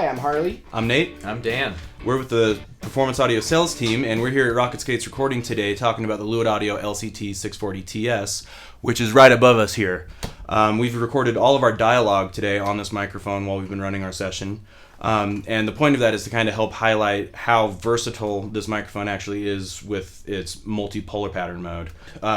Hi, I'm Harley. I'm Nate. I'm Dan. We're with the Performance Audio Sales Team, and we're here at Rocket Skates Recording today talking about the Lewitt Audio LCT640TS, which is right above us here. We've recorded all of our dialogue today on this microphone while we've been running our session. And the point of that is to kind of help highlight how versatile this microphone actually is with its multipolar pattern mode.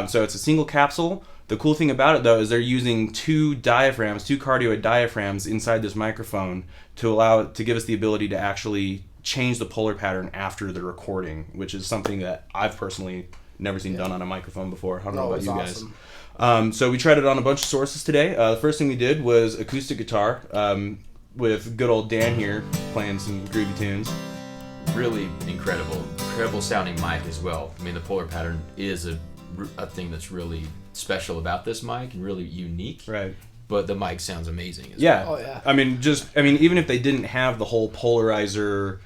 So it's a single capsule. The cool thing about it, though, is they're using two cardioid diaphragms inside this microphone to allow it to give us the ability to actually change the polar pattern after the recording, which is something that I've personally never seen done on a microphone before. I don't know about you guys. So we tried it on a bunch of sources today. The first thing we did was acoustic guitar with good old Dan here playing some groovy tunes. Really incredible sounding mic as well. I mean, the polar pattern is a thing that's really special about this mic and really unique. Right. But the mic sounds amazing as well. Oh, yeah. I mean, even if they didn't have the whole polarizer,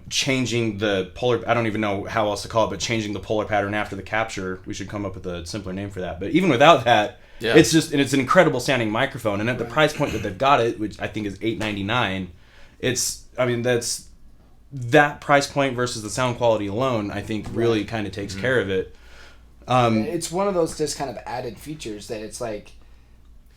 changing the polar, I don't even know how else to call it, but changing the polar pattern after the capture, we should come up with a simpler name for that. But even without that, it's an incredible sounding microphone. And at the price point that they've got it, which I think is $899, that's that price point versus the sound quality alone, I think really kind of takes care of it. It's one of those just kind of added features that it's like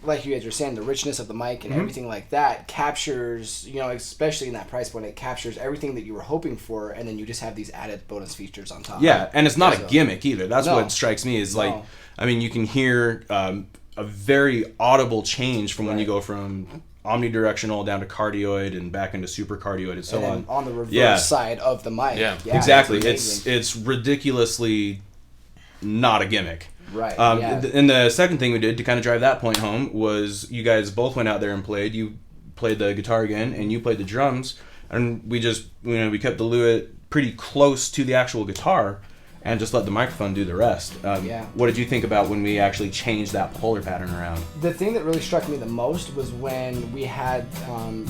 you guys were saying, the richness of the mic and everything like that captures, especially in that price point, it captures everything that you were hoping for, and then you just have these added bonus features on top. Yeah, and it's not a gimmick either. That's what strikes me is you can hear a very audible change from when you go from omnidirectional down to cardioid and back into supercardioid and so on. On the reverse side of the mic. Yeah exactly. It's ridiculously not a gimmick. Right. And the second thing we did to kind of drive that point home was you guys both went out there and played. You played the guitar again, and you played the drums, and we just we kept the Lewitt pretty close to the actual guitar, and just let the microphone do the rest. What did you think about when we actually changed that polar pattern around? The thing that really struck me the most was when we had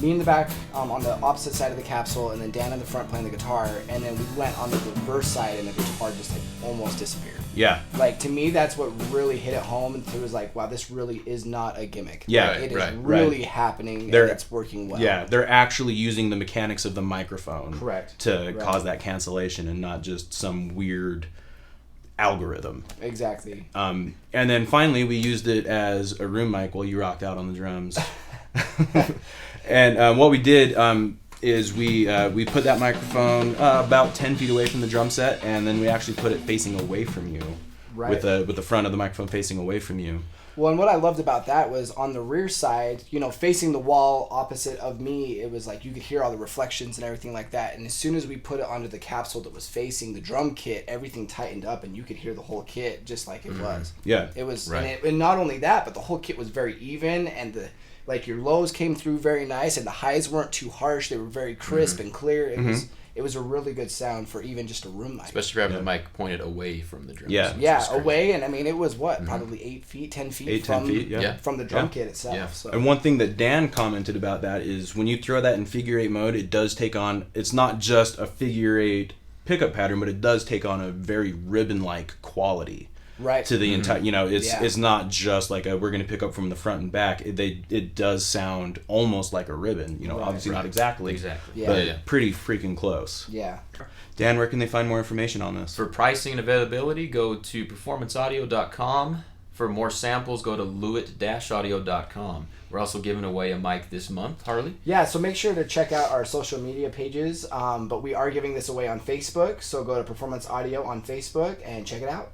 me in the back on the opposite side of the capsule, and then Dan in the front playing the guitar, and then we went on the reverse side, and the guitar just almost disappeared. Yeah. To me, that's what really hit it home, and it was like, wow, this really is not a gimmick. Yeah, it is really happening, and it's working well. Yeah, they're actually using the mechanics of the microphone to cause that cancellation, and not just some weird algorithm. Exactly. And then finally, we used it as a room mic while you rocked out on the drums. And what we did is we put that microphone about 10 feet away from the drum set, and then we actually put it facing away from you, with the front of the microphone facing away from you. Well, and what I loved about that was on the rear side, facing the wall opposite of me, it was like you could hear all the reflections and everything like that. And as soon as we put it onto the capsule that was facing the drum kit, everything tightened up, and you could hear the whole kit just like it was. Yeah. It was, and not only that, but the whole kit was very even, and your lows came through very nice, and the highs weren't too harsh. They were very crisp and clear. It was a really good sound for even just a room mic. Especially for having the mic pointed away from the drums. Yeah, away, and it was probably 8 feet, 10 feet from the drum kit itself. Yeah. So. And one thing that Dan commented about that is when you throw that in figure 8 mode, it does take on, it's not just a figure 8 pickup pattern, but it does take on a very ribbon-like quality. Right. To the entire, it's not just like we're going to pick up from the front and back. It does sound almost like a ribbon. Obviously not exactly, but pretty freaking close. Yeah. Dan, where can they find more information on this? For pricing and availability, go to performanceaudio.com. For more samples, go to lewitt-audio.com. We're also giving away a mic this month, Harley. Yeah, so make sure to check out our social media pages. But we are giving this away on Facebook, so go to Performance Audio on Facebook and check it out.